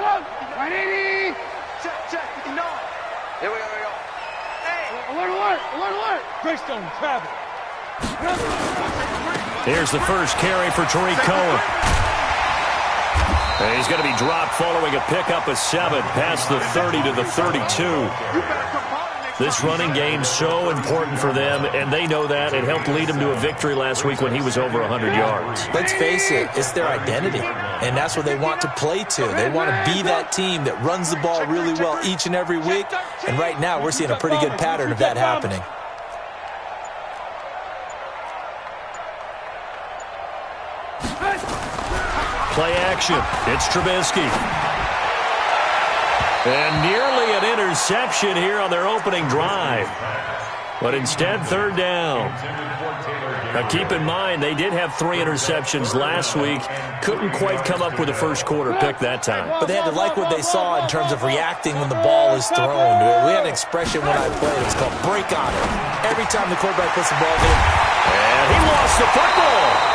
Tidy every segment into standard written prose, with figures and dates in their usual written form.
180. Check. 59. Here we go. Hey. Alert. Greystone, travel. Here's the first carry for Tariq Cohen. And he's going to be dropped following a pickup of 7 past the 30 to the 32. This running game's so important for them, and they know that. It helped lead them to a victory last week when he was over 100 yards. Let's face it, it's their identity, and that's what they want to play to. They want to be that team that runs the ball really well each and every week, and right now we're seeing a pretty good pattern of that happening. Play action. It's Trubisky. And nearly an interception here on their opening drive. But instead, third down. Now, keep in mind, they did have 3 interceptions last week. Couldn't quite come up with a first quarter pick that time. But they had to like what they saw in terms of reacting when the ball is thrown. We had an expression when I played. It was called break on it. Every time the quarterback puts the ball in. And he lost the football.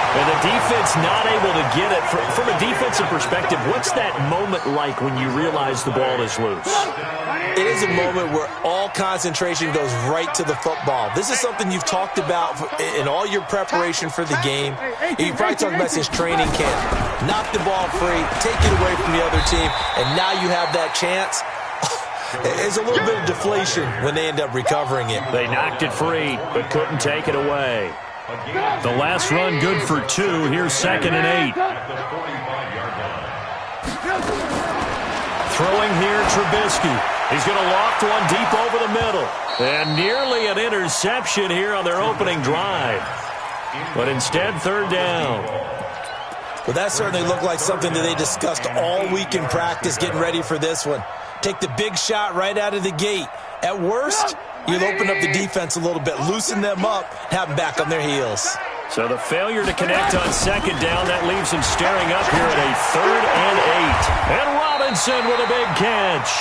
And the defense not able to get it. From a defensive perspective, what's that moment like when you realize the ball is loose? It is a moment where all concentration goes right to the football. This is something you've talked about in all your preparation for the game. You've probably talked about since training camp. Knock the ball free, take it away from the other team, and now you have that chance. There's a little bit of deflation when they end up recovering it. They knocked it free, but couldn't take it away. The last run good for 2. Here's 2nd and 8. Throwing here, Trubisky. He's going to loft one deep over the middle. And nearly an interception here on their opening drive. But instead, third down. Well, that certainly looked like something that they discussed all week in practice getting ready for this one. Take the big shot right out of the gate. At worst, you'll open up the defense a little bit, loosen them up, have them back on their heels. So the failure to connect on second down, that leaves them staring up here at a 3rd and 8. And Robinson with a big catch.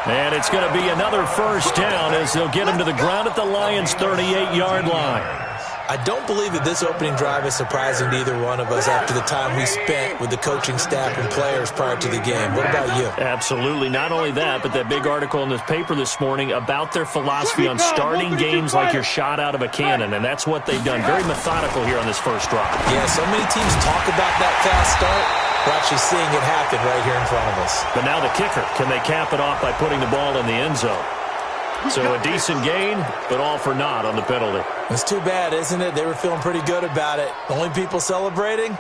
And it's going to be another first down as they'll get him to the ground at the Lions' 38-yard line. I don't believe that this opening drive is surprising to either one of us after the time we spent with the coaching staff and players prior to the game. What about you? Absolutely. Not only that, but that big article in this paper this morning about their philosophy on starting games like you're shot out of a cannon, and that's what they've done. Very methodical here on this first drive. Yeah, so many teams talk about that fast start. We're actually seeing it happen right here in front of us. But now the kicker. Can they cap it off by putting the ball in the end zone? So a decent gain, but all for naught on the penalty. It's too bad, isn't it? They were feeling pretty good about it. The only people celebrating,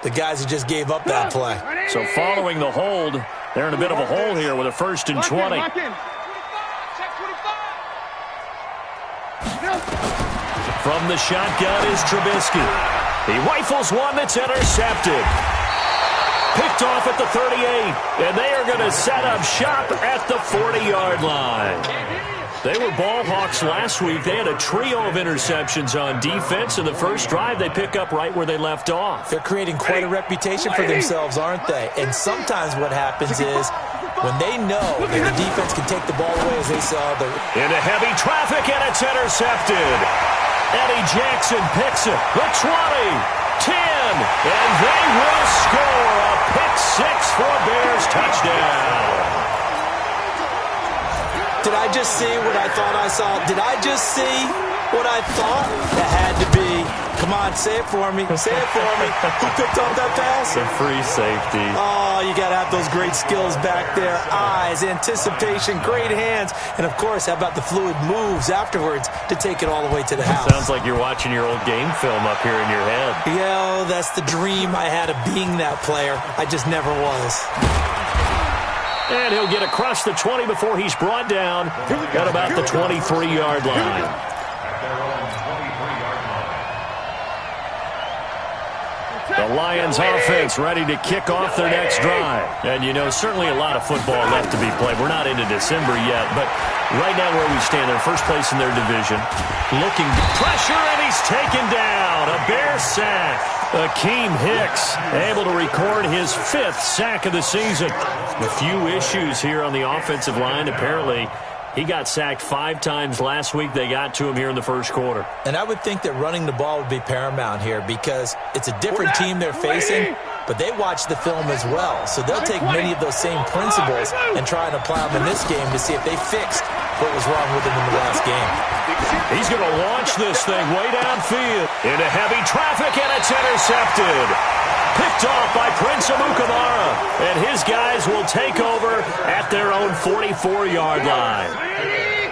the guys who just gave up that play. So following the hold, they're in a bit of a hole here with a 1st and 20. From the shotgun is Trubisky. He rifles one that's intercepted. Picked off at the 38, and they are going to set up shop at the 40-yard line. They were ball hawks last week. They had a trio of interceptions on defense. In the first drive, they pick up right where they left off. They're creating quite a reputation for themselves, aren't they? And sometimes what happens is when they know that the defense can take the ball away, as they saw. Into heavy traffic, and it's intercepted. Eddie Jackson picks it. The 20, 10, and they will score a pick-6 for Bears touchdown. Did I just see what I thought I saw? Did I just see what I thought? It had to be. Come on, say it for me. Say it for me. Who picked off that pass? The free safety. Oh, you got to have those great skills back there. Eyes, anticipation, great hands. And, of course, how about the fluid moves afterwards to take it all the way to the house? Sounds like you're watching your old game film up here in your head. Yeah, that's the dream I had of being that player. I just never was. And he'll get across the 20 before he's brought down at about the 23-yard line. The Lions offense ready to kick off their next drive. And, you know, certainly a lot of football left to be played. We're not into December yet, but right now where we stand, they're first place in their division. Looking to pressure, and he's taken down. A Bear sack. Akeem Hicks able to record his 5th sack of the season. A few issues here on the offensive line. Apparently, he got sacked 5 times last week. They got to him here in the first quarter. And I would think that running the ball would be paramount here because it's a different team they're facing. but they watch the film as well. So they'll take many of those same principles and try and apply them in this game to see if they fixed what was wrong with them in the last game. He's going to launch this thing way downfield into heavy traffic, and it's intercepted. Picked off by Prince Amukamara, and his guys will take over at their own 44-yard line.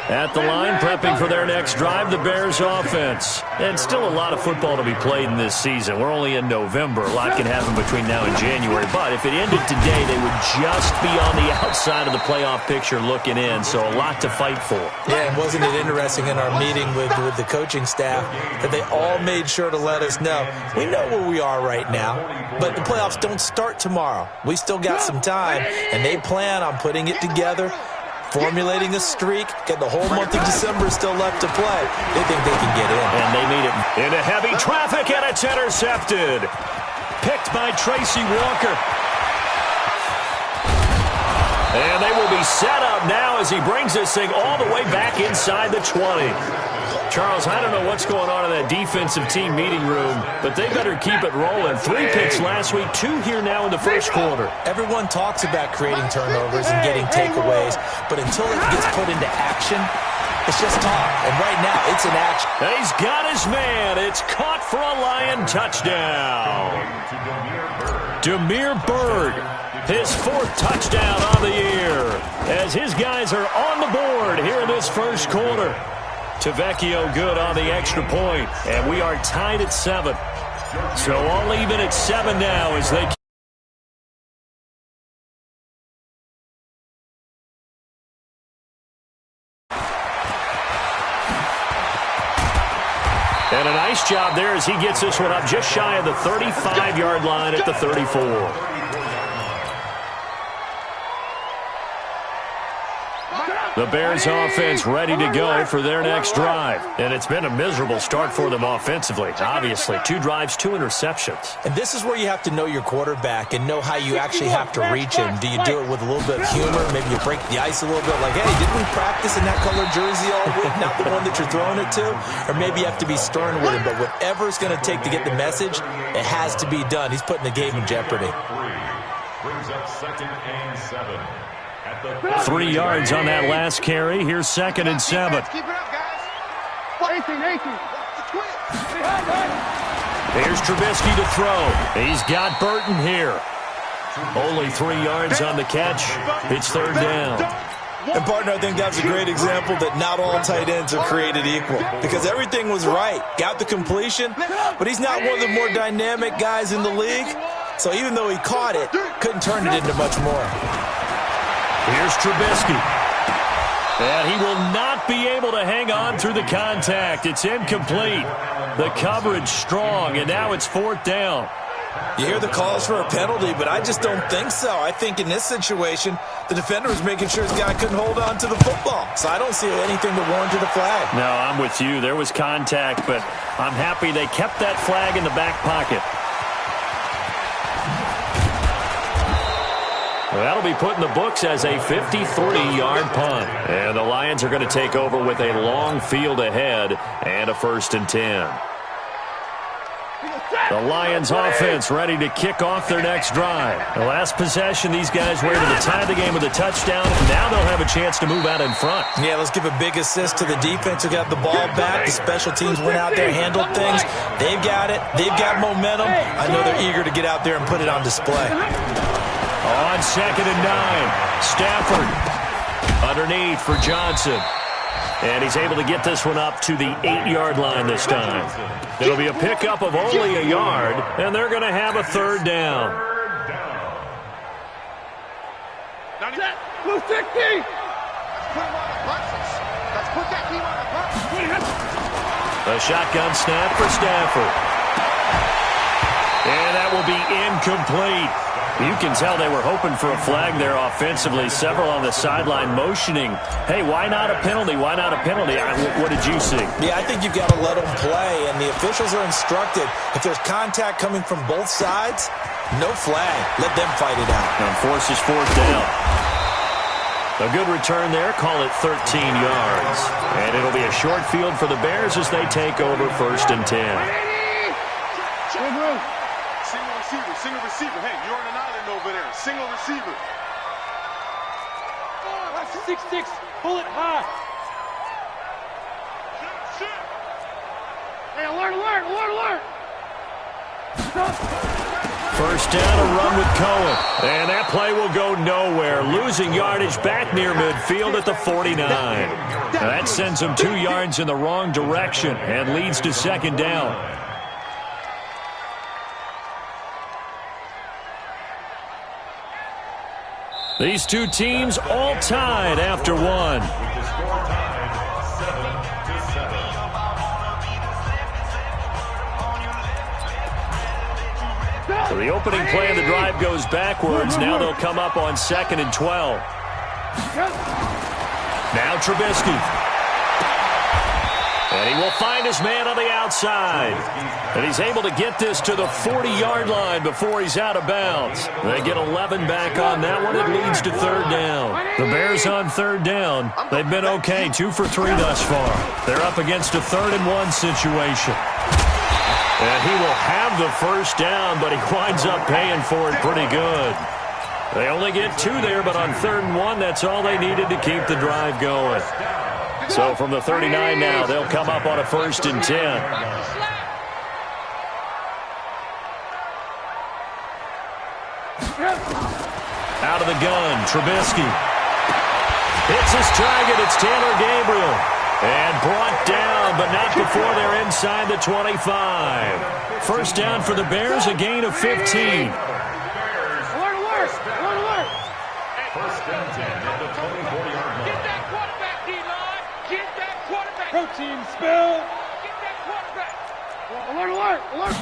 At the line, prepping for their next drive, the Bears offense. And still a lot of football to be played in this season. We're only in November. A lot can happen between now and January. But if it ended today, they would just be on the outside of the playoff picture looking in. So a lot to fight for. Yeah, and wasn't it interesting in our meeting with the coaching staff that they all made sure to let us know, we know where we are right now, but the playoffs don't start tomorrow. We still got some time, and they plan on putting it together, formulating a streak, getting the whole month of December still left to play. They think they can get in. And they need it into heavy traffic, and it's intercepted. Picked by Tracy Walker. And they will be set up now as he brings this thing all the way back inside the 20. Charles, I don't know what's going on in that defensive team meeting room, but they better keep it rolling. 3 picks last week, 2 here now in the first quarter. Everyone talks about creating turnovers and getting takeaways, but until it gets put into action, it's just talk. And right now, it's in action. And he's got his man. It's caught for a Lion touchdown. Demir Bird, his 4th touchdown on the year, as his guys are on the board here in this first quarter. Tavecchio good on the extra point, and we are tied at 7. So all even at 7 now as they... And a nice job there as he gets this one up just shy of the 35-yard line at the 34. The Bears offense ready to go for their next drive. And it's been a miserable start for them offensively. Obviously, 2 drives, 2 interceptions. And this is where you have to know your quarterback and know how you actually have to reach him. Do you do it with a little bit of humor? Maybe you break the ice a little bit like, hey, didn't we practice in that color jersey all week? Not the one that you're throwing it to? Or maybe you have to be stern with him. But whatever it's going to take to get the message, it has to be done. He's putting the game in jeopardy. Brings up 2nd and 7. 3 yards on that last carry. Here's 2nd and 7. Keep it up, guys. 18. Here's Trubisky to throw. He's got Burton here. Only 3 yards on the catch. It's 3rd down. And, partner, I think that's a great example that not all tight ends are created equal, because everything was right. Got the completion, but he's not one of the more dynamic guys in the league. So even though he caught it, couldn't turn it into much more. Here's Trubisky. And he will not be able to hang on through the contact. It's incomplete. The coverage strong, and now it's 4th down. You hear the calls for a penalty, but I just don't think so. I think in this situation, the defender was making sure his guy couldn't hold on to the football. So I don't see anything that warranted a flag. No, I'm with you. There was contact, but I'm happy they kept that flag in the back pocket. Well, that'll be put in the books as a 53-yard punt. And the Lions are going to take over with a long field ahead and a 1st and 10. The Lions offense ready to kick off their next drive. The last possession, these guys were able to tie the game with a touchdown. Now they'll have a chance to move out in front. Yeah, let's give a big assist to the defense who got the ball back. The special teams went out there, handled things. They've got it. They've got momentum. I know they're eager to get out there and put it on display. On 2nd and 9, Stafford underneath for Johnson. And he's able to get this one up to the 8-yard line this time. It'll be a pickup of only a yard, and they're going to have a 3rd down. Blue 60. Let's put him on the punches. Let's put that team on the punches. A shotgun snap for Stafford. And that will be incomplete. You can tell they were hoping for a flag there offensively. Several on the sideline motioning, hey, why not a penalty? Why not a penalty? What did you see? Yeah, I think you've got to let them play, and the officials are instructed. If there's contact coming from both sides, no flag. Let them fight it out. And forces 4th down. A good return there. Call it 13 yards. And it'll be a short field for the Bears as they take over 1st and 10. Single receiver. Hey, you're on an island over there. Single receiver. 6-6. Pull it high. Hey, alert, alert, alert, alert. First down, a run with Cohen. And that play will go nowhere. Losing yardage back near midfield at the 49. Now that sends them 2 yards in the wrong direction and leads to second down. These two teams all tied after one. So the opening play of the drive goes backwards. Now they'll come up on 2nd and 12. Now Trubisky. And he will find his man on the outside. And he's able to get this to the 40-yard line before he's out of bounds. They get 11 back on that one. It leads to third down. The Bears on third down. They've been okay, 2 for 3 thus far. They're up against a 3rd and 1 situation. And he will have the first down, but he winds up paying for it pretty good. They only get 2 there, but on 3rd and 1, that's all they needed to keep the drive going. So from the 39 now, they'll come up on a 1st and 10. Out of the gun, Trubisky. Hits his target, it's Taylor Gabriel. And brought down, but not before they're inside the 25. First down for the Bears, a gain of 15. Alert, alert, alert, alert. First and 10 at the 24-yard line. Get that quarterback, D-line. Get that quarterback. Protein spill. Get that quarterback. Alert, alert, alert.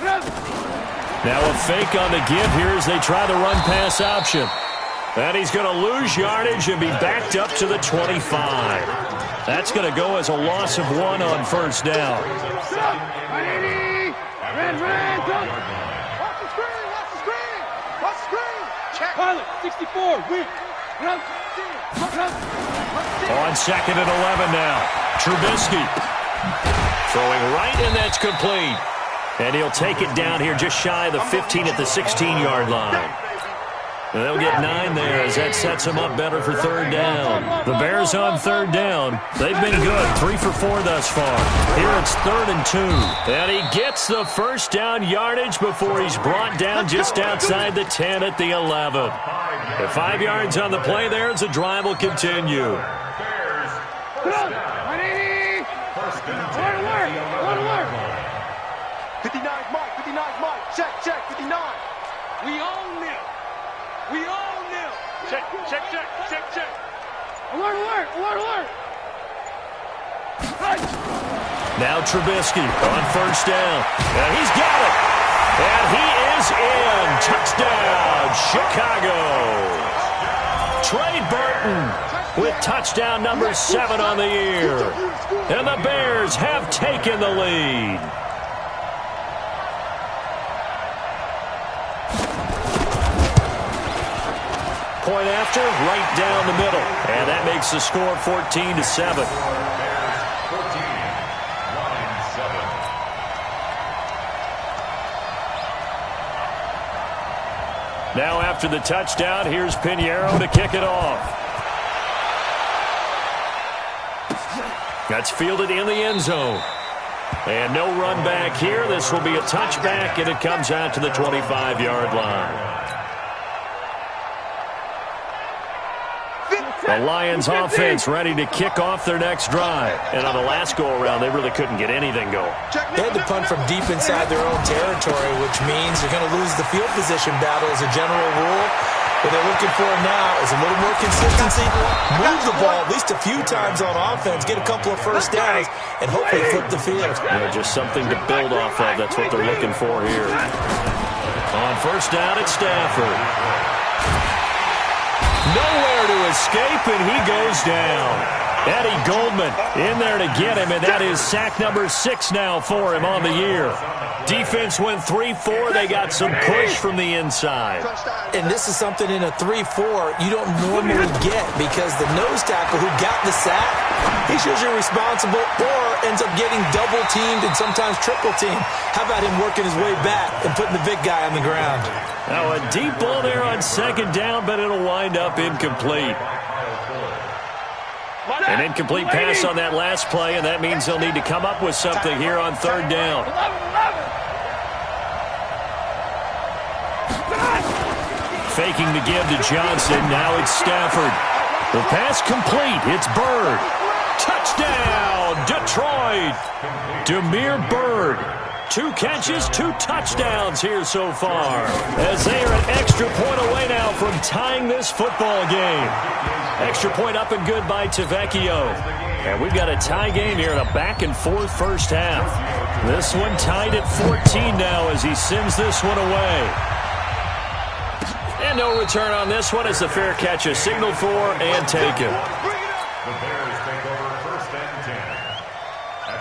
Now a fake on the give here as they try the run-pass option. And he's going to lose yardage and be backed up to the 25. That's going to go as a loss of 1 on first down. Red, red, go. Watch the screen, watch the screen. Watch the screen. Check. Pilot, 64, weak. On 2nd and 11 now. Trubisky throwing right, and that's complete. And he'll take it down here just shy of the 15 at the 16-yard line. And they'll get 9 there as that sets them up better for third down. The Bears on third down. They've been good, 3 for 4 thus far. Here it's 3rd and 2. And he gets the first down yardage before he's brought down just outside the 10 at the 11. At 5 yards on the play there as the drive will continue. Bears, first down. First and 10 at the 11. 59 Mike, 59 Mike. Check, check, 59. We own them. We own them. Check, check, check, check, check. Alert, alert, alert, alert. Now Trubisky on first down. And he's got it. And he is in. Touchdown, Chicago. Trey Burton with touchdown number 7 on the year. And the Bears have taken the lead. Point after, right down the middle. And that makes the score 14-7. Now after the touchdown, here's Pinheiro to kick it off. That's fielded in the end zone. And no run back here. This will be a touchback, and it comes out to the 25-yard line. The Lions offense ready to kick off their next drive. And on the last go-around, they really couldn't get anything going. They had to punt from deep inside their own territory, which means they're going to lose the field position battle as a general rule. What they're looking for now is a little more consistency, move the ball at least a few times on offense, get a couple of first downs, and hopefully flip the field. Yeah, just something to build off of. That's what they're looking for here. On first down, it's Stafford. Nowhere to escape, and he goes down. Eddie Goldman in there to get him, and that is sack number 6 now for him on the year. Defense went 3-4. They got some push from the inside. And this is something in a 3-4 you don't normally get because the nose tackle who got the sack, he's usually responsible or ends up getting double-teamed and sometimes triple-teamed. How about him working his way back and putting the big guy on the ground? Now a deep ball there on second down, but it'll wind up incomplete. An incomplete pass on that last play, and that means they'll need to come up with something here on third down. Faking the give to Johnson. Now it's Stafford. The pass complete. It's Bird. Touchdown, Detroit. Damiere Byrd. 2 catches, 2 touchdowns here so far, as they are an extra point away now from tying this football game. Extra point up and good by Tavecchio. And we've got a tie game here in a back-and-forth first half. This one tied at 14 now as he sends this one away. And no return on this one as the fair catch is signaled for and taken.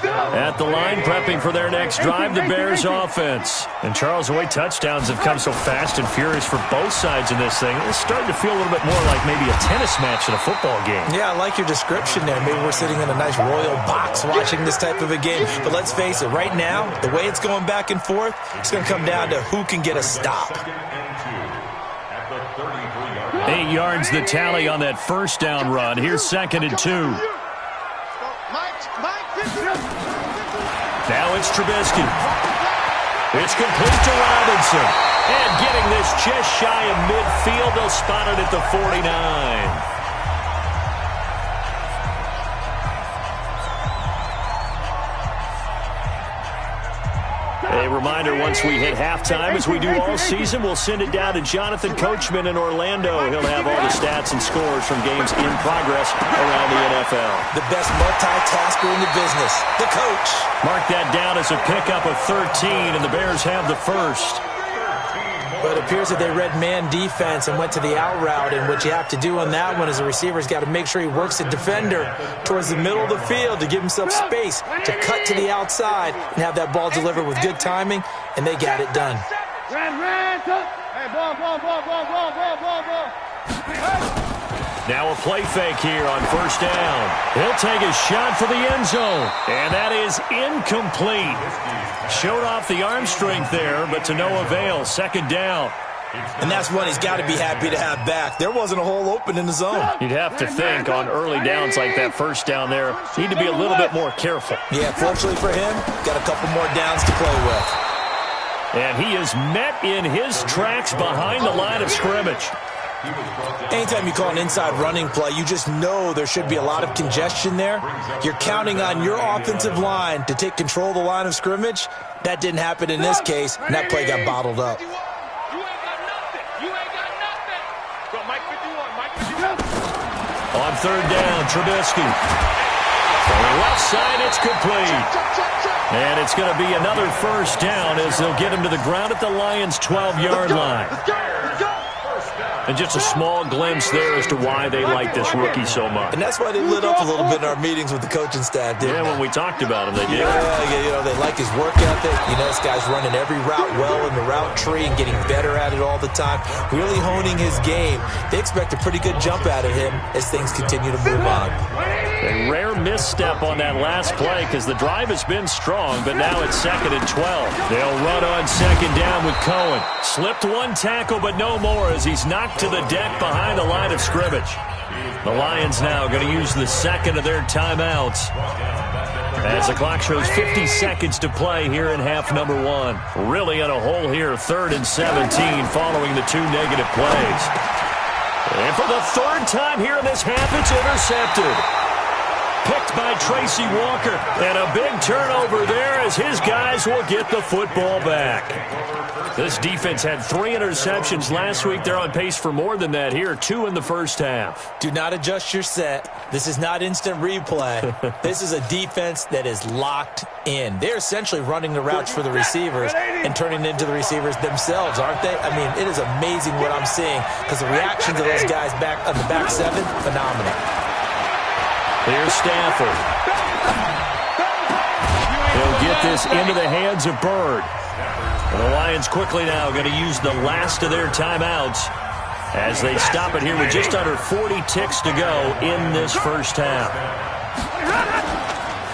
At the line, prepping for their next drive, the Bears offense. And Charles, the way touchdowns have come so fast and furious for both sides in this thing, it's starting to feel a little bit more like maybe a tennis match in a football game. Yeah, I like your description there. Maybe we're sitting in a nice royal box watching this type of a game. But let's face it, right now, the way it's going back and forth, it's going to come down to who can get a stop. 8 yards the tally on that first down run. Here's 2nd and 2. Now it's Trubisky. It's complete to Robinson. And getting this just shy of midfield, they'll spot it at the 49. A reminder, once we hit halftime, as we do all season, we'll send it down to Jonathan Coachman in Orlando. He'll have all the stats and scores from games in progress around the NFL. The best multitasker in the business, the coach. Mark that down as a pickup of 13, and the Bears have the first. But it appears that they read man defense and went to the out route, and what you have to do on that one is the receiver's got to make sure he works the defender towards the middle of the field to give himself space to cut to the outside and have that ball delivered with good timing, and they got it done. Now a play fake here on first down. He'll take a shot for the end zone, and that is incomplete. Showed off the arm strength there, but to no avail. 2nd down. And that's one he's got to be happy to have back. There wasn't a hole open in the zone. You'd have to think on early downs like that first down there, need to be a little bit more careful. Yeah, fortunately for him, got a couple more downs to play with. And he is met in his tracks behind the line of scrimmage. Anytime you call an inside running play, you just know there should be a lot of congestion there. You're counting on your offensive line to take control of the line of scrimmage. That didn't happen in this case, and that play got bottled up. On third down, Trubisky. On the left side, it's complete. And it's going to be another first down as they'll get him to the ground at the Lions' 12-yard line. And just a small glimpse there as to why they like this rookie so much. And that's why they lit up a little bit in our meetings with the coaching staff, didn't they? When we talked about him, they did. Yeah, you know, they like his work ethic. You know, this guy's running every route well in the route tree and getting better at it all the time, really honing his game. They expect a pretty good jump out of him as things continue to move on. A rare misstep on that last play because the drive has been strong, but now it's 2nd and 12. They'll run on 2nd down with Cohen. Slipped one tackle, but no more as he's knocked to the deck behind the line of scrimmage. The Lions now going to use the 2nd of their timeouts as the clock shows 50 seconds to play here in half number 1. Really in a hole here, 3rd and 17 following the 2 negative plays. And for the 3rd time here in this half, it's intercepted. Picked by Tracy Walker. And a big turnover there as his guys will get the football back. This defense had 3 interceptions last week. They're on pace for more than that here. 2 in the first half. Do not adjust your set. This is not instant replay. This is a defense that is locked in. They're essentially running the routes for the receivers and turning it into the receivers themselves, aren't they? I mean, it is amazing what I'm seeing because the reactions of those guys back on the back 7, phenomenal. Here's Stafford. He'll get this into the hands of Byrd. The Lions quickly now going to use the last of their timeouts as they stop it here with just under 40 ticks to go in this first half.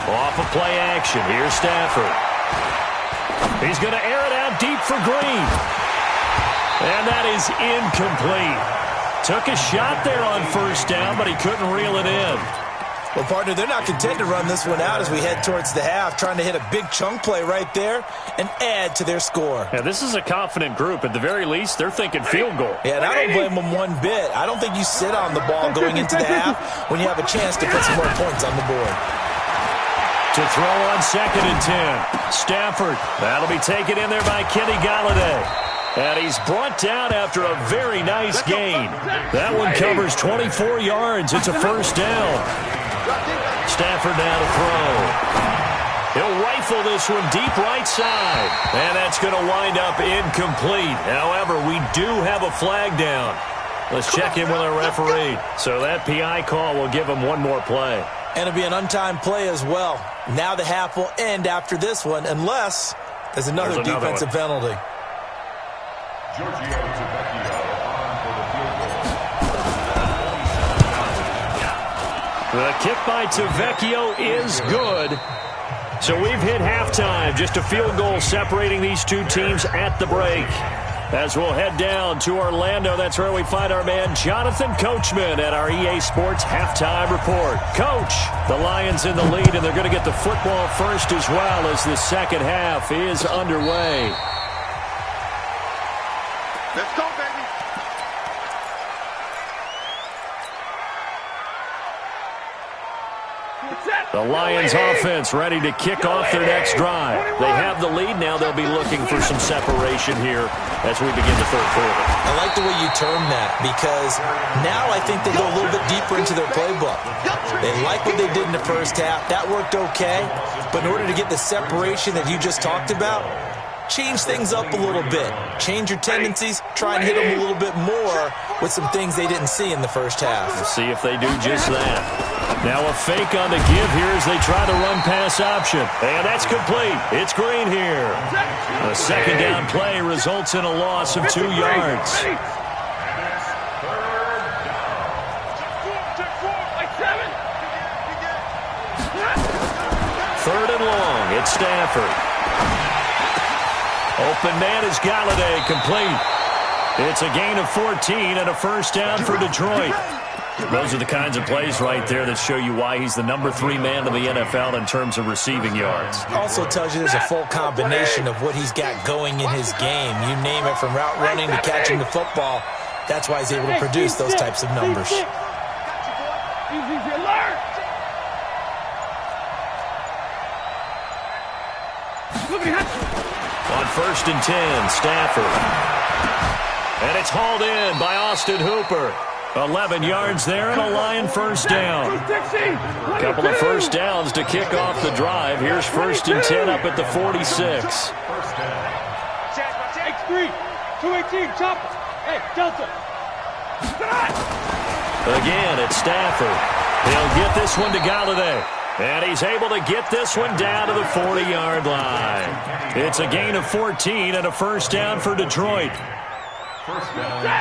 Off of play action, here's Stafford. He's going to air it out deep for Green. And that is incomplete. Took a shot there on first down, but he couldn't reel it in. Well, partner, they're not content to run this one out as we head towards the half, trying to hit a big chunk play right there and add to their score. Yeah, this is a confident group. At the very least, they're thinking field goal. Yeah, and I don't blame them one bit. I don't think you sit on the ball going into the half when you have a chance to put some more points on the board. To throw on 2nd and 10. Stafford, that'll be taken in there by Kenny Golladay. And he's brought down after a very nice gain. That one covers 24 yards. It's a first down. Stafford now to throw. He'll rifle this one deep right side. And that's going to wind up incomplete. However, we do have a flag down. Let's check in with our referee. So that PI call will give him one more play. And it'll be an untimed play as well. Now the half will end after this one unless there's another defensive penalty. The kick by Tavecchio is good. So we've hit halftime. Just a field goal separating these two teams at the break. As we'll head down to Orlando, that's where we find our man Jonathan Coachman at our EA Sports Halftime Report. Coach, the Lions in the lead, and they're going to get the football first as well as the second half is underway. Let's go, baby. The Lions offense ready to kick off their next drive. They have the lead. Now they'll be looking for some separation here as we begin the third quarter. I like the way you term that because now I think they go a little bit deeper into their playbook. They like what they did in the first half. That worked okay. But in order to get the separation that you just talked about, change things up a little bit. Change your tendencies. Try and hit them a little bit more with some things they didn't see in the first half. We'll see if they do just that. Now a fake on the give here as they try to run pass option. And that's complete. It's Green here. A second down play results in a loss of 2 yards. Third and long. It's Stafford. Open man is Golladay, complete. It's a gain of 14 and a first down for Detroit. Those are the kinds of plays right there that show you why he's the #3 man in the NFL in terms of receiving yards. Also tells you there's a full combination of what he's got going in his game. You name it, from route running to catching the football. That's why he's able to produce those types of numbers. On 1st and 10, Stafford. And it's hauled in by Austin Hooper. 11 yards there and a Lion first down. A couple of first downs to kick off the drive. Here's 1st and 10 up at the 46. X3, 218, chopper. Hey, Delta. Again, it's Stafford. He'll get this one to Golladay. And he's able to get this one down to the 40-yard line. It's a gain of 14 and a first down for Detroit.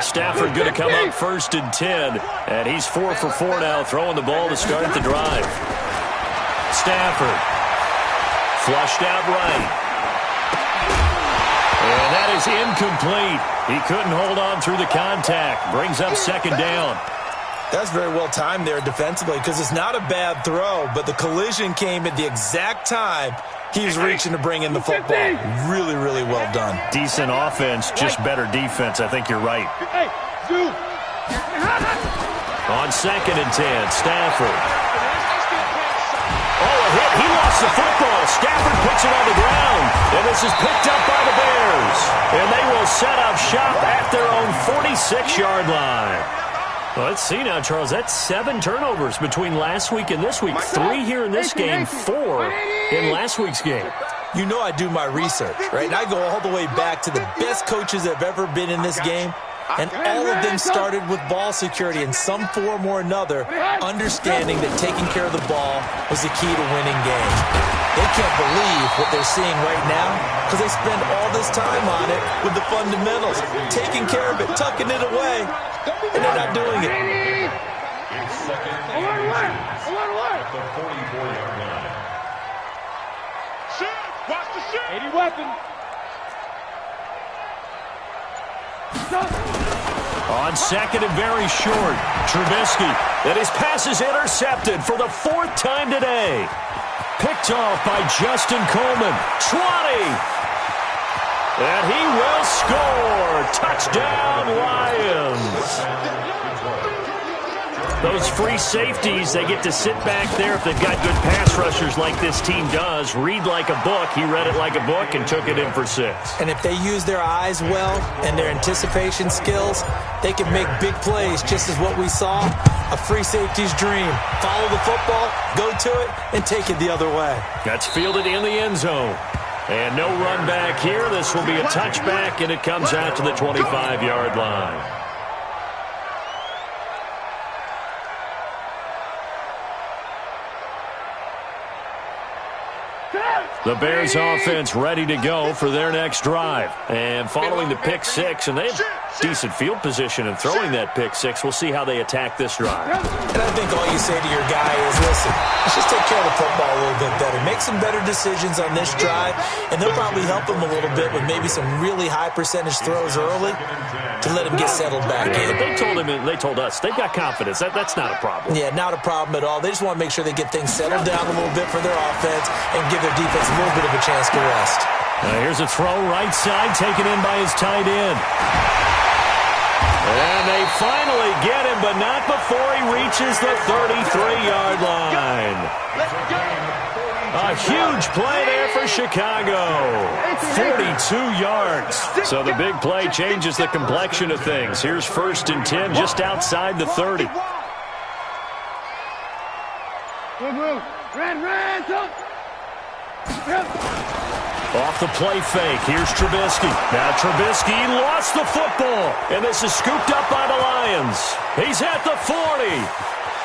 Stafford going to come up 1st and 10. And he's 4 for 4 now, throwing the ball to start the drive. Stafford. Flushed out right. And that is incomplete. He couldn't hold on through the contact. Brings up 2nd down. That's very well timed there defensively because it's not a bad throw, but the collision came at the exact time he was reaching to bring in the football. Really, really well done. Decent offense, just better defense. I think you're right. On 2nd and 10, Stafford. Oh, a hit. He lost the football. Stafford puts it on the ground. And this is picked up by the Bears. And they will set up shop at their own 46-yard line. Well, let's see now, Charles. That's 7 turnovers between last week and this week. 3 here in this game, 4 in last week's game. You know I do my research, right? And I go all the way back to the best coaches that have ever been in this game. And all of them started with ball security in some form or another, understanding that taking care of the ball was the key to winning games. They can't believe what they're seeing right now because they spend all this time on it with the fundamentals, taking care of it, tucking it away, and they're not doing it. The 44-yard line. Shoot! Watch the shoot! 80 weapon. On second and very short, Trubisky. And his pass is intercepted for the 4th time today. Picked off by Justin Coleman. 20. And he will score. Touchdown, Lions. Those free safeties, they get to sit back there if they've got good pass rushers like this team does. Read like a book. He read it like a book and took it in for 6. And if they use their eyes well and their anticipation skills, they can make big plays, just as what we saw. A free safety's dream. Follow the football, go to it, and take it the other way. That's fielded in the end zone. And no run back here. This will be a touchback, and it comes out to the 25-yard line. The Bears offense ready to go for their next drive. And following the pick 6, and they have decent field position in throwing that pick 6. We'll see how they attack this drive. And I think all you say to your guy is, listen, let's just take care of the football a little bit better. Make some better decisions on this drive, and they'll probably help him a little bit with maybe some really high percentage throws early to let him get settled back in. They told us they've got confidence. That's not a problem. Yeah, not a problem at all. They just want to make sure they get things settled down a little bit for their offense and give their defense a little bit of a chance to rest. Here's a throw right side taken in by his tight end. And they finally get him, but not before he reaches the 33-yard line. A huge play there for Chicago. 42 yards. So the big play changes the complexion of things. Here's 1st and 10 just outside the 30. Off the play fake. Here's Trubisky. Now Trubisky lost the football. And this is scooped up by the Lions. He's at the 40.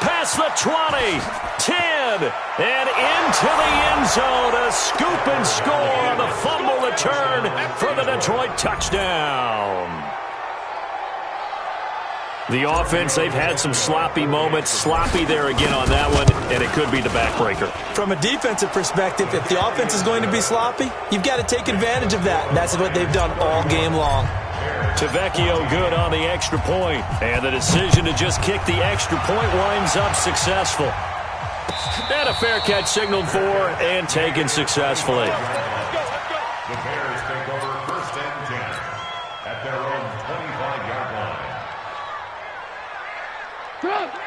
Past the 20. 10. And into the end zone. A scoop and score on the fumble return for the Detroit touchdown. The offense, they've had some sloppy moments. Sloppy there again on that one, and it could be the backbreaker. From a defensive perspective, if the offense is going to be sloppy, you've got to take advantage of that. And that's what they've done all game long. Tavecchio good on the extra point, and the decision to just kick the extra point winds up successful. And a fair catch signaled for and taken successfully. The Bears take over 1st and 10 at their own 25-yard line.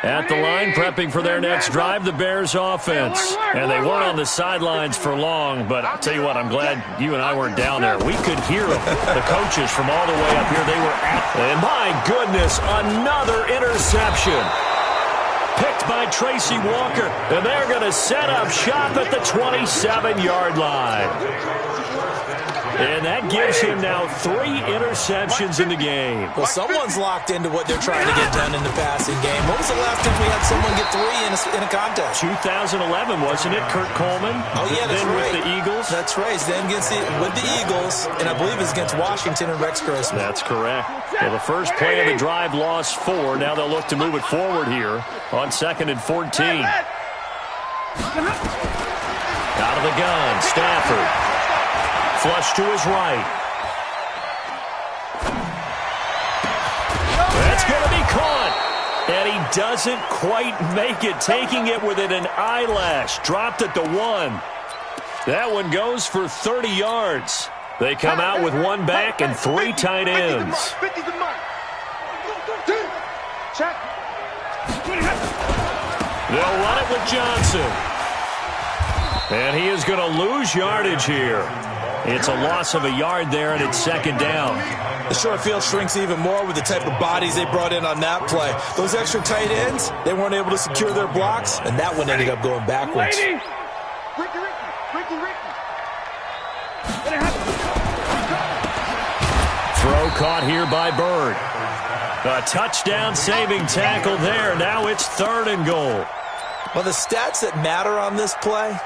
At the line, prepping for their next drive, the Bears offense. And they weren't on the sidelines for long, but I'll tell you what, I'm glad you and I weren't down there. We could hear them. The coaches from all the way up here, they were at. And my goodness, another interception. Picked by Tracy Walker. And they're going to set up shop at the 27-yard line. And that gives him now 3 interceptions in the game. Well, someone's locked into what they're trying to get done in the passing game. When was the last time we had someone get 3 in a contest? 2011, wasn't it? Kurt Coleman. Oh, yeah, that's then right. With the Eagles. That's right. Then with the Eagles, and I believe it's against Washington and Rex Grossman. That's correct. Well, the first play of the drive lost 4. Now they'll look to move it forward here on 2nd and 14. Out of the gun, Stafford. Flush to his right. That's going to be caught. And he doesn't quite make it, taking it within an eyelash. Dropped it to 1. That one goes for 30 yards. They come out with 1 back and 3 tight ends. They'll run it with Johnson. And he is going to lose yardage here. It's a loss of a yard there, and it's 2nd down. The short field shrinks even more with the type of bodies they brought in on that play. Those extra tight ends, they weren't able to secure their blocks, and that one ended up going backwards. Throw throw caught here by Bird. A touchdown-saving tackle there. Now it's 3rd and goal. Well, the stats that matter on this play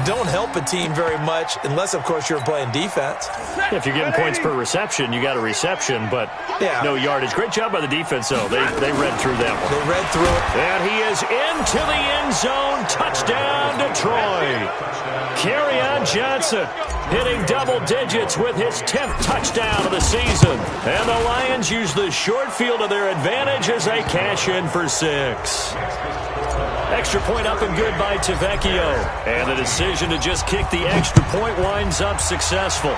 don't help a team very much unless, of course, you're playing defense. If you're getting points per reception, you got a reception, but no yardage. Great job by the defense, though. They read through that one. They read through it. And he is into the end zone. Touchdown, Detroit. Kerryon Johnson hitting double digits with his 10th touchdown of the season. And the Lions use the short field to their advantage as they cash in for 6. Extra point up and good by Tavecchio. And the decision to just kick the extra point winds up successful.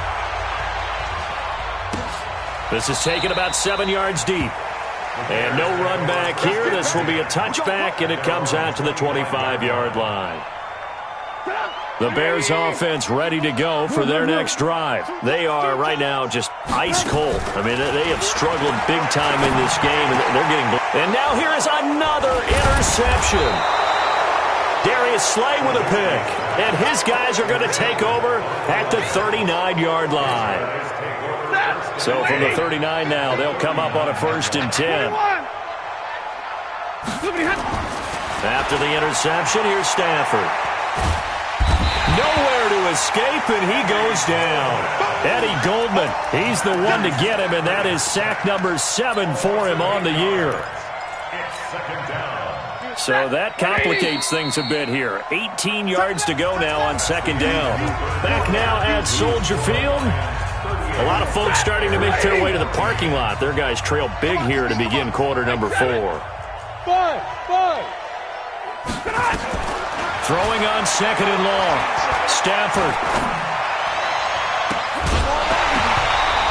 This is taken about 7 yards deep. And no run back here. This will be a touchback, and it comes out to the 25-yard line. The Bears offense ready to go for their next drive. They are right now just ice cold. I mean, they have struggled big time in this game, and they're getting... And now here is another interception. Darius Slay with a pick. And his guys are going to take over at the 39-yard line. So from the 39 now, they'll come up on a 1st and 10. After the interception, here's Stafford. Nowhere to escape, and he goes down. Eddie Goldman, he's the one to get him, and that is sack number 7 for him on the year. So that complicates things a bit here. 18 yards to go now on 2nd down. Back now at Soldier Field. A lot of folks starting to make their way to the parking lot. Their guys trail big here to begin quarter number 4. Throwing on 2nd and long. Stafford.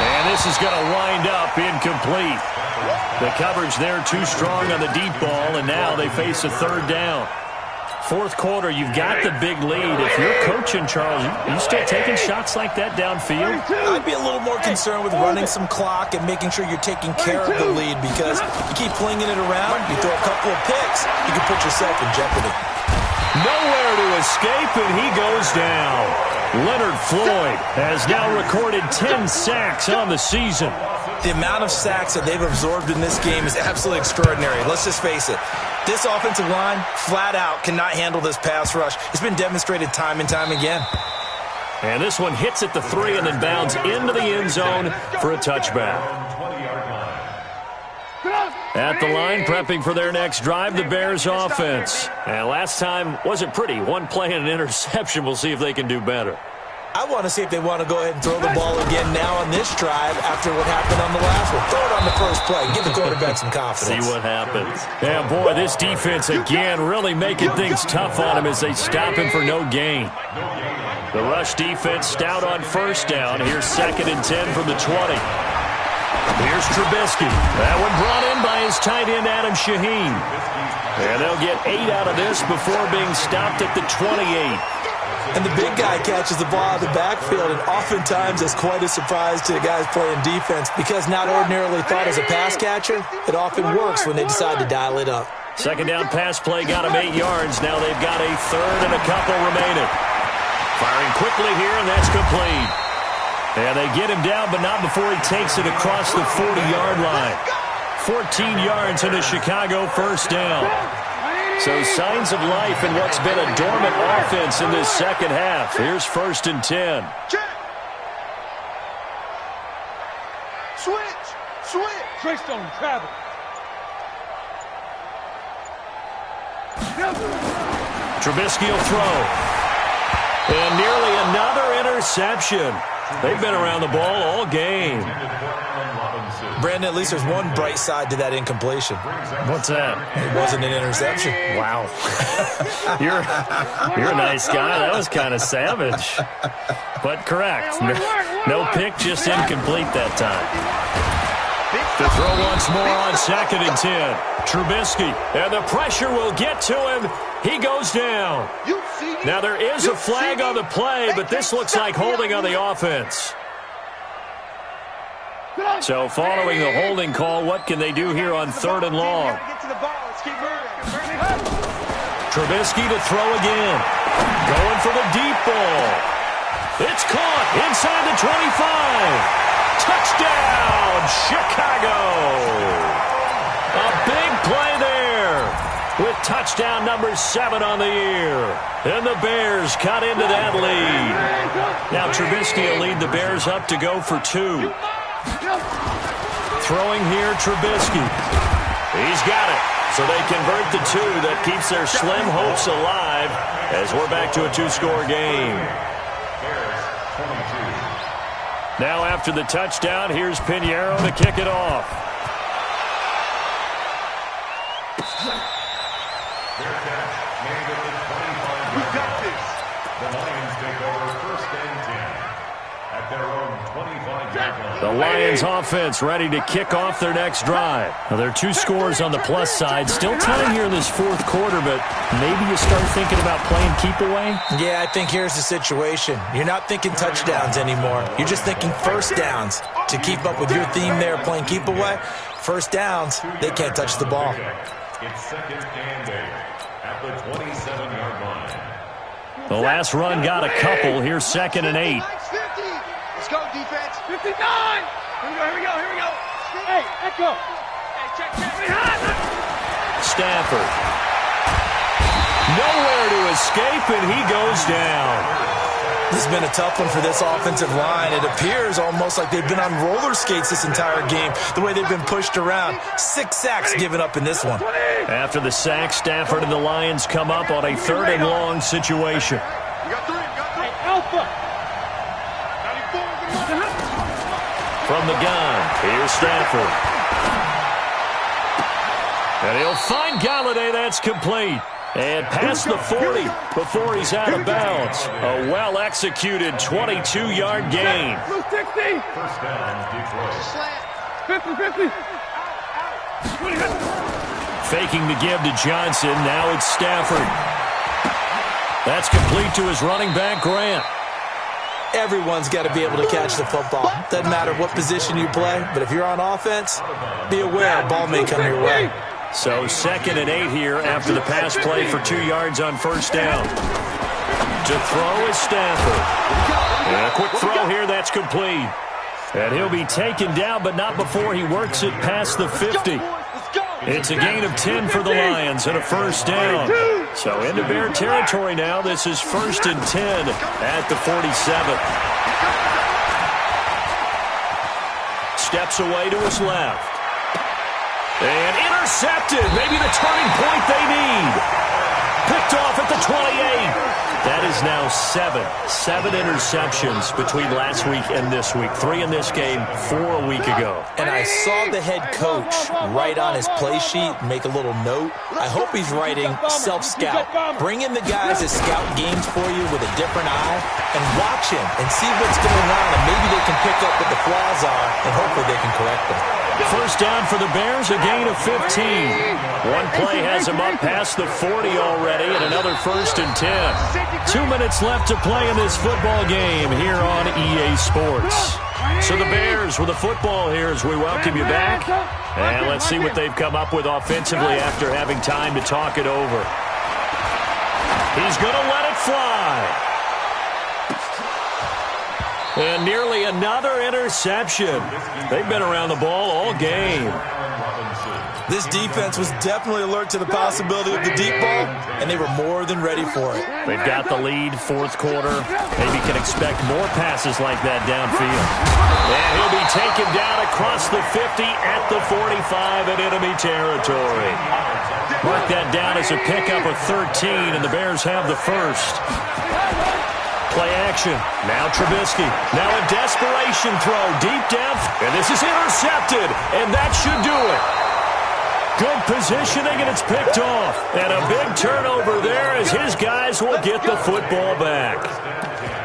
And this is going to wind up incomplete. The coverage there too strong on the deep ball, and now they face a 3rd down. 4th quarter, you've got the big lead. If you're coaching, Charles, you still taking shots like that downfield? I'd be a little more concerned with running some clock and making sure you're taking care of the lead, because you keep flinging it around, you throw a couple of picks, you can put yourself in jeopardy. Nowhere to escape, and he goes down. Leonard Floyd has now recorded 10 sacks on the season. The amount of sacks that they've absorbed in this game is absolutely extraordinary. Let's just face it. This offensive line, flat out, cannot handle this pass rush. It's been demonstrated time and time again. And this one hits at the 3 and then bounds into the end zone for a touchback. At the line, prepping for their next drive, the Bears offense. And last time wasn't pretty. One play and an interception. We'll see if they can do better. I want to see if they want to go ahead and throw the ball again now on this drive after what happened on the last one. Throw it on the first play. Give the quarterback some confidence. See what happens. Yeah, boy, this defense again really making things tough on him as they stop him for no gain. The rush defense stout on 1st down. Here's 2nd and 10 from the 20. Here's Trubisky. That one brought in by his tight end, Adam Shaheen. And they'll get 8 out of this before being stopped at the 28. And the big guy catches the ball out of the backfield, and oftentimes it's quite a surprise to the guys playing defense, because not ordinarily thought as a pass catcher, it often works when they decide to dial it up. 2nd down pass play got him 8 yards. Now they've got a 3rd and a couple remaining. Firing quickly here, and that's complete. And they get him down, but not before he takes it across the 40-yard line. 14 yards and a Chicago 1st down. So signs of life in what's been a dormant offense in this 2nd half. Here's 1st and 10. Switch. Greystone, travel. Trubisky will throw. And nearly another interception. They've been around the ball all game. Brandon, at least there's one bright side to that incompletion. What's that? It wasn't an interception. Wow. You're a nice guy. That was kind of savage. But correct. No pick, just incomplete that time. To throw once more on 2nd and 10. Trubisky. And the pressure will get to him. He goes down. Now there is a flag on the play, but this looks like holding on the offense. So following the holding call, what can they do here on 3rd and long? Trubisky to throw again. Going for the deep ball. It's caught inside the 25. Touchdown, touchdown number 7 on the year. And the Bears cut into that lead. Now Trubisky will lead the Bears up to go for 2. Throwing here, Trubisky. He's got it. So they convert the 2. That keeps their slim hopes alive as we're back to a 2-score game. Now after the touchdown, here's Pinheiro to kick it off. We got this. The Lions take over 1st and 10 at their own 25-yard line. The Lions offense ready to kick off their next drive. Now, there are 2 scores on the plus side. Still time here in this 4th quarter, but maybe you start thinking about playing keep away? Yeah, I think here's the situation. You're not thinking touchdowns anymore. You're just thinking first downs. To keep up with your theme there, playing keep away, first downs, they can't touch the ball. It's 2nd and 8 at the 27-yard line. The last run got a couple. Here's 2nd and 8. Let's go, defense. 59. Here we go. Hey, echo. Hey, check. Stafford. Nowhere to escape, and he goes down. This has been a tough one for this offensive line. It appears almost like they've been on roller skates this entire game, the way they've been pushed around. 6 sacks given up in this one. After the sack, Stafford and the Lions come up on a 3rd and long situation. You got 3. Hey, Alpha. From the gun, here's Stafford. And he'll find Galladay. That's complete. And past the 40 before he's out of bounds. A well-executed 22-yard gain. 60. 1st down, Detroit. 50. Faking the give to Johnson. Now it's Stafford. That's complete to his running back, Grant. Everyone's got to be able to catch the football. Doesn't matter what position you play, but if you're on offense, be aware a ball may come your way. So 2nd and 8 here after the pass play for 2 yards on 1st down. To throw is Stafford. And a quick throw here, that's complete. And he'll be taken down, but not before he works it past the 50. It's a gain of 10 for the Lions and a 1st down. So into Bear territory now. This is 1st and 10 at the 47. Steps away to his left. And intercepted. Maybe the turning point they need. Picked off at the 28. That is now 7 interceptions between last week and this week. 3 in this game, 4 a week ago. And I saw the head coach write on his play sheet, make a little note. I hope he's writing self-scout. Bring in the guys that scout games for you with a different eye and watch him and see what's going on. And maybe they can pick up what the flaws are and hopefully they can correct them. 1st down for the Bears, a gain of 15. One play has them up past the 40 already, and another 1st and 10. 2 minutes left to play in this football game here on EA Sports. So the Bears with the football here as we welcome you back. And let's see what they've come up with offensively after having time to talk it over. He's going to let it fly. And nearly another interception. They've been around the ball all game. This defense was definitely alert to the possibility of the deep ball, and they were more than ready for it. They've got the lead, 4th quarter. Maybe can expect more passes like that downfield. And he'll be taken down across the 50 at the 45 in enemy territory. Mark that down as a pickup of 13, and the Bears have the 1st. Play action. Now Trubisky. Now a desperation throw deep down. And this is intercepted. And that should do it. Good positioning, and it's picked off. And a big turnover there as his guys will get the football back.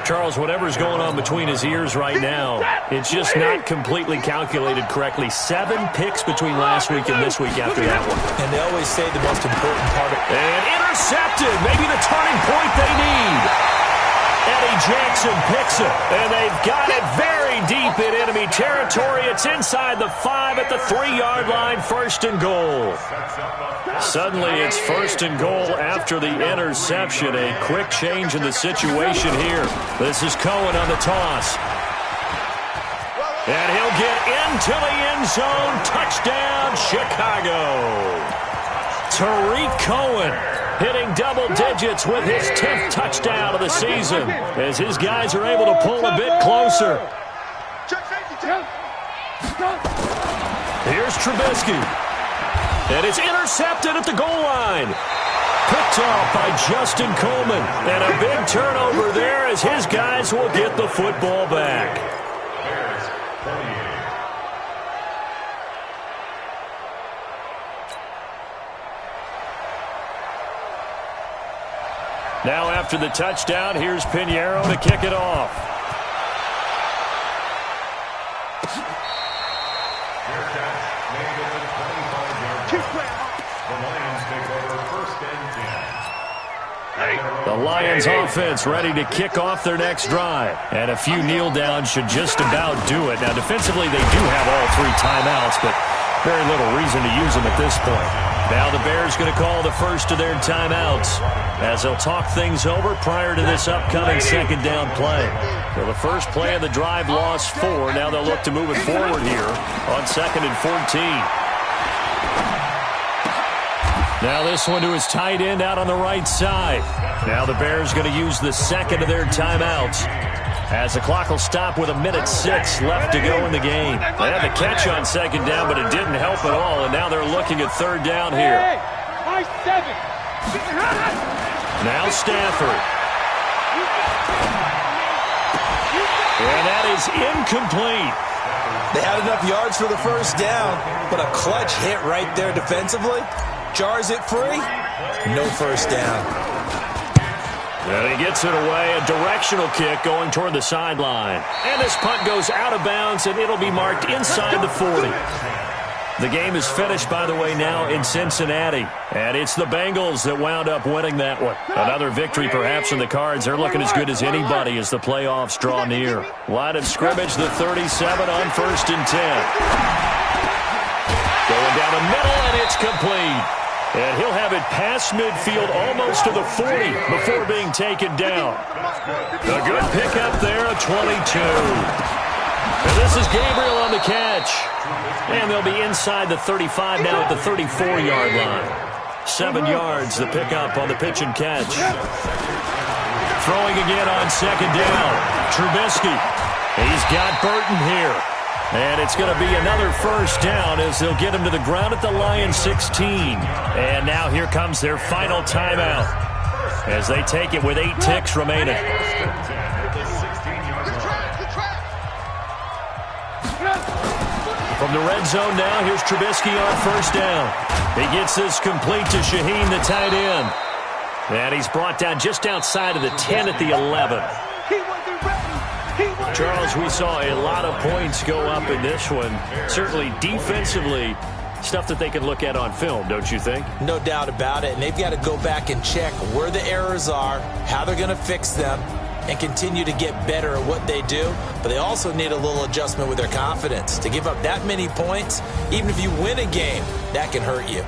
Charles, whatever's going on between his ears right now, it's just not completely calculated correctly. 7 picks between last week and this week after that one. And they always say the most important part of it. And intercepted. Maybe the turning point they need. Eddie Jackson picks it, and they've got it very deep in enemy territory. It's inside the 5 at the 3-yard line, 1st and goal. Suddenly it's 1st and goal after the interception. A quick change in the situation here. This is Cohen on the toss. And he'll get into the end zone. Touchdown, Chicago. Tariq Cohen hitting double digits with his 10th touchdown of the season as his guys are able to pull a bit closer. Here's Trubisky. And it's intercepted at the goal line. Picked off by Justin Coleman. And a big turnover there as his guys will get the football back. Now after the touchdown, here's Pinheiro to kick it off. The Lions offense ready to kick off their next drive. And a few kneel downs should just about do it. Now defensively they do have all 3 timeouts, but very little reason to use them at this point. Now the Bears going to call the first of their timeouts as they'll talk things over prior to this upcoming second down play. So the first play of the drive lost 4. Now they'll look to move it forward here on 2nd and 14. Now this one to his tight end out on the right side. Now the Bears going to use the second of their timeouts as the clock will stop with 1:06 left to go in the game. They had the catch on second down, but it didn't help at all, and now they're looking at third down here. Now Stafford. And that is incomplete. They had enough yards for the first down, but a clutch hit right there defensively. Jars it free. No first down. And he gets it away. A directional kick going toward the sideline. And this punt goes out of bounds, and it'll be marked inside the 40. The game is finished, by the way, now in Cincinnati. And it's the Bengals that wound up winning that one. Another victory perhaps in the cards. They're looking as good as anybody as the playoffs draw near. Line of scrimmage, the 37 on 1st and 10. Going down the middle, and it's complete. And he'll have it past midfield almost to the 40 before being taken down. A good pickup there, a 22. And this is Gabriel on the catch. And they'll be inside the 35 now at the 34-yard line. 7 yards, the pickup on the pitch and catch. Throwing again on second down. Trubisky. He's got Burton here. And it's going to be another first down as they'll get him to the ground at the Lions 16. And now here comes their final timeout as they take it with 8 ticks remaining. From the red zone now, here's Trubisky on first down. He gets this complete to Shaheen, the tight end. And he's brought down just outside of the 10 at the 11. Charles, we saw a lot of points go up in this one. Certainly defensively, stuff that they can look at on film, don't you think? No doubt about it. And they've got to go back and check where the errors are, how they're going to fix them, and continue to get better at what they do. But they also need a little adjustment with their confidence. To give up that many points, even if you win a game, that can hurt you.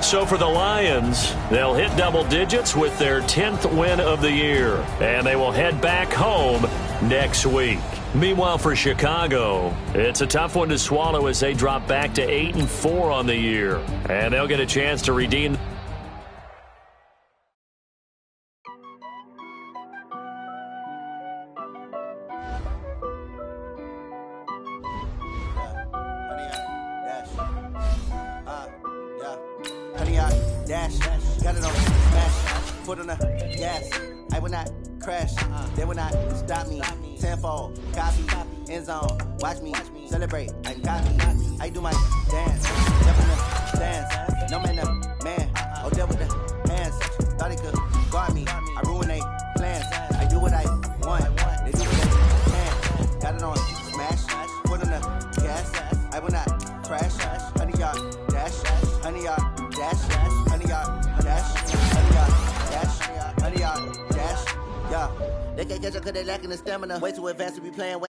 So for the Lions, they'll hit double digits with their 10th win of the year. And they will head back home next week. Meanwhile, for Chicago, it's a tough one to swallow as they drop back to 8-4 on the year. And they'll get a chance to redeem. Got it on smash, foot on the gas. I will not crash, they will not stop me. Tenfold, copy, end zone, watch me celebrate. I copy, I do my dance, step in the stands. No man, no man, oh there with the hands. Thought he could guard me, I ruin they plans. I do what I want, they do what they can. Got it on smash, foot on the gas. I will not crash, 100-yard dash, 100-yard dash, 100-yard dash, 100-yard dash, 100-yard dash, yeah. They can't catch up cause they lacking the stamina. Way too advanced to be playing way